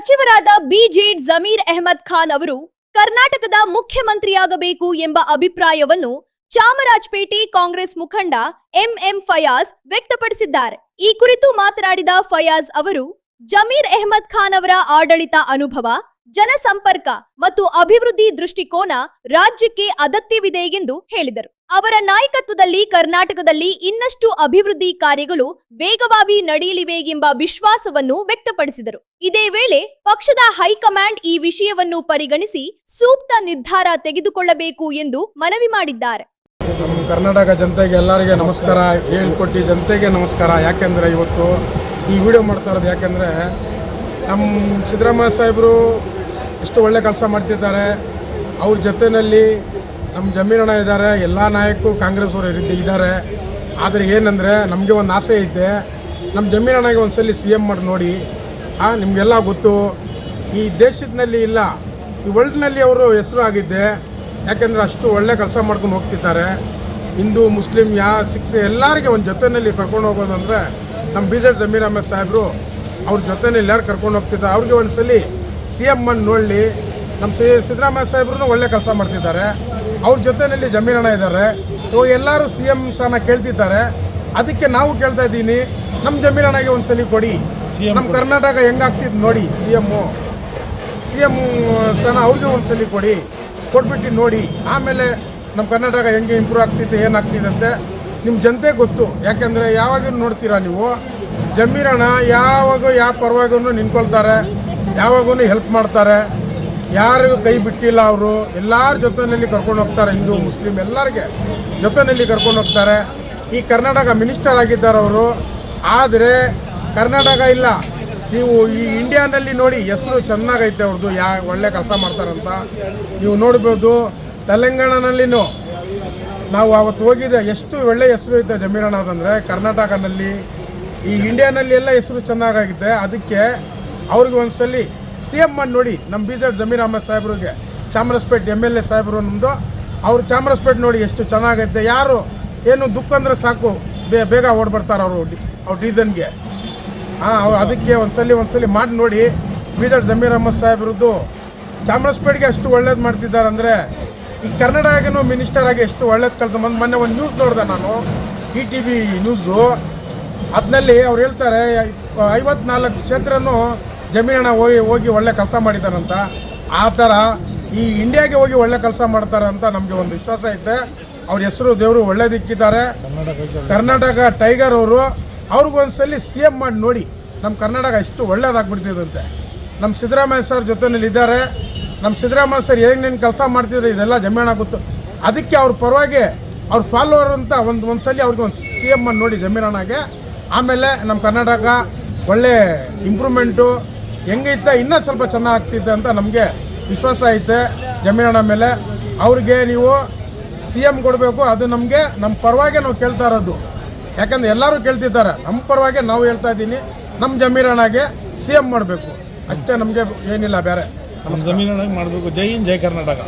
ಸಚಿವರಾದ ಬಿಜೆಡ್ ಜಮೀರ್ ಅಹ್ಮದ್ ಖಾನ್ ಅವರು ಕರ್ನಾಟಕದ ಮುಖ್ಯಮಂತ್ರಿಯಾಗಬೇಕು ಎಂಬ ಅಭಿಪ್ರಾಯವನ್ನು ಚಾಮರಾಜಪೇಟೆ ಕಾಂಗ್ರೆಸ್ ಮುಖಂಡ ಎಂಎಂ ಫಯಾಜ್ ವ್ಯಕ್ತಪಡಿಸಿದ್ದಾರೆ. ಈ ಕುರಿತು ಮಾತನಾಡಿದ ಫಯಾಜ್ ಅವರು ಜಮೀರ್ ಅಹ್ಮದ್ ಖಾನ್ ಅವರ ಆಡಳಿತ ಅನುಭವ, ಜನಸಂಪರ್ಕ ಮತ್ತು ಅಭಿವೃದ್ಧಿ ದೃಷ್ಟಿಕೋನ ರಾಜ್ಯಕ್ಕೆ ಅಗತ್ಯವಿದೆ ಎಂದು ಹೇಳಿದರು. ಅವರ ನಾಯಕತ್ವದಲ್ಲಿ ಕರ್ನಾಟಕದಲ್ಲಿ ಇನ್ನಷ್ಟು ಅಭಿವೃದ್ಧಿ ಕಾರ್ಯಗಳು ವೇಗವಾಗಿ ನಡೆಯಲಿವೆ ಎಂಬ ವಿಶ್ವಾಸವನ್ನು ವ್ಯಕ್ತಪಡಿಸಿದರು. ಇದೇ ವೇಳೆ ಪಕ್ಷದ ಹೈಕಮಾಂಡ್ ಈ ವಿಷಯವನ್ನು ಪರಿಗಣಿಸಿ ಸೂಕ್ತ ನಿರ್ಧಾರ ತೆಗೆದುಕೊಳ್ಳಬೇಕು ಎಂದು ಮನವಿ ಮಾಡಿದ್ದಾರೆ. ನಮ್ಮ ಕರ್ನಾಟಕ ಜನತೆಗೆ ಎಲ್ಲರಿಗೆ ನಮಸ್ಕಾರ, ಹೇಳ್ಕೊಟ್ಟು ಜನತೆಗೆ ನಮಸ್ಕಾರ. ಯಾಕೆಂದರೆ ಇವತ್ತು ಈ ವಿಡಿಯೋ ಮಾಡ್ತಾ ಇರೋದು ಯಾಕೆಂದರೆ ನಮ್ಮ ಸಿದ್ದರಾಮಯ್ಯ ಸಾಹೇಬರು ಎಷ್ಟು ಒಳ್ಳೆ ಕೆಲಸ ಮಾಡ್ತಿದ್ದಾರೆ. ಅವ್ರ ಜೊತೆಯಲ್ಲಿ ನಮ್ಮ ಜಮೀರಣ್ಣ ಇದ್ದಾರೆ, ಎಲ್ಲ ನಾಯಕರು ಕಾಂಗ್ರೆಸ್ ಅವರು ಇದ್ದಾರೆ. ಆದರೆ ಏನಂದರೆ ನಮಗೆ ಒಂದು ಆಸೆ ಐತೆ, ನಮ್ಮ ಜಮೀರಣ್ಣಗೆ ಒಂದು ಸಲ CM ಮಾಡಿ ನೋಡಿ. ನಿಮಗೆಲ್ಲ ಗೊತ್ತು, ಈ ದೇಶದಲ್ಲಿ ಇಲ್ಲ, ಈ ವರ್ಲ್ಡ್ನಲ್ಲಿ ಅವರು ಹೆಸರು ಆಗಿದ್ದೆ. ಯಾಕೆಂದರೆ ಅಷ್ಟು ಒಳ್ಳೆ ಕೆಲಸ ಮಾಡ್ಕೊಂಡು ಹೋಗ್ತಿದ್ದಾರೆ. ಹಿಂದೂ ಮುಸ್ಲಿಂ ಸಿಕ್ಸ್ ಎಲ್ಲರಿಗೆ ಒಂದು ಜೊತೆಯಲ್ಲಿ ಕರ್ಕೊಂಡು ಹೋಗೋದಂದರೆ ನಮ್ಮ ಬಿಜೆಡ್ ಜಮೀರ್ ಅಹ್ಮದ್ ಸಾಹೇಬರು ಅವ್ರ ಜೊತೆಯಲ್ಲಿ ಎಲ್ಲರೂ ಕರ್ಕೊಂಡು ಹೋಗ್ತಿದ್ದಾರೆ. ಅವ್ರಿಗೆ ಒಂದು ಸಲ CM ಮಾಡಿ ನೋಡಲಿ. ನಮ್ಮ ಸಿದ್ದರಾಮಯ್ಯ ಸಾಹೇಬ್ರು ಒಳ್ಳೆ ಕೆಲಸ ಮಾಡ್ತಿದ್ದಾರೆ, ಅವ್ರ ಜೊತೆಯಲ್ಲಿ ಜಮೀರಣ್ಣ ಇದ್ದಾರೆ. ಇವಾಗ ಎಲ್ಲರೂ CM ಸ್ಥಾನ ಕೇಳ್ತಿದ್ದಾರೆ. ಅದಕ್ಕೆ ನಾವು ಕೇಳ್ತಾ ಇದ್ದೀನಿ, ನಮ್ಮ ಜಮೀರಣ್ಣಗೆ ಒಂದು ಸಲ ಕೊಡಿ. ನಮ್ಮ ಕರ್ನಾಟಕ ಹೆಂಗಾಗ್ತಿದ್ದು ನೋಡಿ, CM ಸ್ಥಾನ ಅವ್ರಿಗೆ ಒಂದು ಸಲ ಕೊಟ್ಬಿಟ್ಟು ನೋಡಿ. ಆಮೇಲೆ ನಮ್ಮ ಕರ್ನಾಟಕ ಹೆಂಗೆ ಇಂಪ್ರೂವ್ ಆಗ್ತಿದೆ, ಏನಾಗ್ತಿದೆ ಅಂತ ನಿಮ್ಮ ಜನತೆ ಗೊತ್ತು. ಯಾಕೆಂದರೆ ಯಾವಾಗ ನೋಡ್ತೀರಾ ನೀವು, ಜಮೀರಣ್ಣ ಯಾವಾಗ ಯಾವ ಪರವಾಗೂ ನಿಂತ್ಕೊಳ್ತಾರೆ, ಯಾವಾಗೂ ಹೆಲ್ಪ್ ಮಾಡ್ತಾರೆ, ಯಾರಿಗೂ ಕೈ ಬಿಟ್ಟಿಲ್ಲ. ಅವರು ಎಲ್ಲರ ಜೊತೆಯಲ್ಲಿ ಕರ್ಕೊಂಡು ಹೋಗ್ತಾರೆ, ಹಿಂದೂ ಮುಸ್ಲಿಂ ಎಲ್ಲರಿಗೆ ಜೊತೆಯಲ್ಲಿ ಕರ್ಕೊಂಡು ಹೋಗ್ತಾರೆ. ಈ ಕರ್ನಾಟಕ ಮಿನಿಸ್ಟರ್ ಆಗಿದ್ದಾರೆ ಅವರು. ಆದರೆ ಕರ್ನಾಟಕ ಇಲ್ಲ, ನೀವು ಈ ಇಂಡಿಯಾನಲ್ಲಿ ನೋಡಿ ಹೆಸರು ಚೆನ್ನಾಗೈತೆ ಅವ್ರದ್ದು, ಒಳ್ಳೆ ಕೆಲಸ ಮಾಡ್ತಾರಂತ ನೀವು ನೋಡ್ಬೋದು. ತೆಲಂಗಾಣನಲ್ಲಿನೂ ನಾವು ಅವತ್ತು ಹೋಗಿದ್ದೆ, ಎಷ್ಟು ಒಳ್ಳೆ ಹೆಸರು ಐತೆ ಜಮೀರಣ್ಣದಂದರೆ ಕರ್ನಾಟಕನಲ್ಲಿ, ಈ ಇಂಡಿಯಾನಲ್ಲಿ ಎಲ್ಲ ಹೆಸರು ಚೆನ್ನಾಗಾಗಿದೆ. ಅದಕ್ಕೆ ಅವ್ರಿಗೆ ಒಂದು ಸಲ CM ಮಾಡಿ ನೋಡಿ. ನಮ್ಮ ಬಿಜೆಡ್ ಜಮೀರ್ ಅಹ್ಮದ್ ಸಾಹೇಬ್ರಿಗೆ ಚಾಮರಾಜಪೇಟೆ MLA ಸಾಹೇಬರು ನಮ್ಮದು, ಅವ್ರು ಚಾಮರಾಜಪೇಟೆ ನೋಡಿ ಎಷ್ಟು ಚೆನ್ನಾಗೈತೆ. ಯಾರು ಏನು ದುಃಖ ಅಂದರೆ ಸಾಕು ಬೇಗ ಓಡ್ಬರ್ತಾರೆ ಅವ್ರು ಡೀಸನ್ಗೆ. ಅದಕ್ಕೆ ಒಂದು ಸಲ ಮಾಡಿ ನೋಡಿ. ಬಿಜೆಡ್ ಜಮೀರ್ ಅಹ್ಮದ್ ಸಾಹೇಬ್ರದ್ದು ಚಾಮರಾಜಪೇಟೆಗೆ ಅಷ್ಟು ಒಳ್ಳೇದು ಮಾಡ್ತಿದ್ದಾರೆ ಅಂದರೆ, ಈ ಕರ್ನಾಟಕನೂ ಮಿನಿಸ್ಟರ್ ಆಗಿ ಎಷ್ಟು ಒಳ್ಳೇದು ಕೆಲಸ. ಮೊನ್ನೆ ಒಂದು ನ್ಯೂಸ್ ನೋಡಿದೆ ನಾನು, ETV ನ್ಯೂಸು. ಅದರಲ್ಲಿ ಅವ್ರು ಹೇಳ್ತಾರೆ 54 ಕ್ಷೇತ್ರನೂ ಜಮೀರಣ್ಣ ಹೋಗಿ ಒಳ್ಳೆ ಕೆಲಸ ಮಾಡಿದ್ದಾರಂತ. ಆ ಥರ ಈ ಇಂಡಿಯಾಗೆ ಹೋಗಿ ಒಳ್ಳೆ ಕೆಲಸ ಮಾಡ್ತಾರೆ ಅಂತ ನಮಗೆ ಒಂದು ವಿಶ್ವಾಸ ಐತೆ. ಅವ್ರ ಹೆಸರು ದೇವರು ಒಳ್ಳೇದಿಕ್ಕಿದ್ದಾರೆ. ಕರ್ನಾಟಕ ಟೈಗರ್ ಅವರು, ಅವ್ರಿಗೊಂದು ಸಲ CM ಮಾಡಿ ನೋಡಿ. ನಮ್ಮ ಕರ್ನಾಟಕ ಎಷ್ಟು ಒಳ್ಳೇದಾಗ್ಬಿಡ್ತಿದಂತೆ. ನಮ್ಮ ಸಿದ್ದರಾಮಯ್ಯ ಸರ್ ಜೊತೆಯಲ್ಲಿ ಇದ್ದಾರೆ. ನಮ್ಮ ಸಿದ್ದರಾಮಯ್ಯ ಸರ್ ಏನೇನು ಕೆಲಸ ಮಾಡ್ತಿದ್ದಾರೆ ಇದೆಲ್ಲ ಜಮೀರಣ್ಣ ಗೊತ್ತು. ಅದಕ್ಕೆ ಅವ್ರ ಪರವಾಗಿ ಅವ್ರ ಫಾಲೋವರ್ ಅಂತ ಒಂದು ಸಲ ಅವ್ರಿಗೆ ಒಂದು CM ಮಾಡಿ ನೋಡಿ ಜಮೀರಣ್ಣಗೆ. ಆಮೇಲೆ ನಮ್ಮ ಕರ್ನಾಟಕ ಒಳ್ಳೆ ಇಂಪ್ರೂವ್ಮೆಂಟು ಹೆಂಗೈತೆ, ಇನ್ನೂ ಸ್ವಲ್ಪ ಚೆನ್ನಾಗ್ತಿದ್ದೆ ಅಂತ ನಮಗೆ ವಿಶ್ವಾಸ ಐತೆ ಜಮೀರಣ್ಣ ಮೇಲೆ. ಅವ್ರಿಗೆ ನೀವು CM ಕೊಡಬೇಕು. ಅದು ನಮಗೆ ನಮ್ಮ ಪರವಾಗಿ ನಾವು ಕೇಳ್ತಾ ಇರೋದು. ಯಾಕಂದರೆ ಎಲ್ಲರೂ ಕೇಳ್ತಿದ್ದಾರೆ, ನಮ್ಮ ಪರವಾಗಿ ನಾವು ಹೇಳ್ತಾ ಇದ್ದೀನಿ, ನಮ್ಮ ಜಮೀರಣ್ಣಗೆ CM ಮಾಡಬೇಕು ಅಷ್ಟೇ, ನಮಗೆ ಏನಿಲ್ಲ ಬೇರೆ. ನಮ್ಮ ಜಮೀರಣ್ಣಗೆ ಮಾಡಬೇಕು. ಜೈ ಹಿಂದ್, ಜೈ ಕರ್ನಾಟಕ.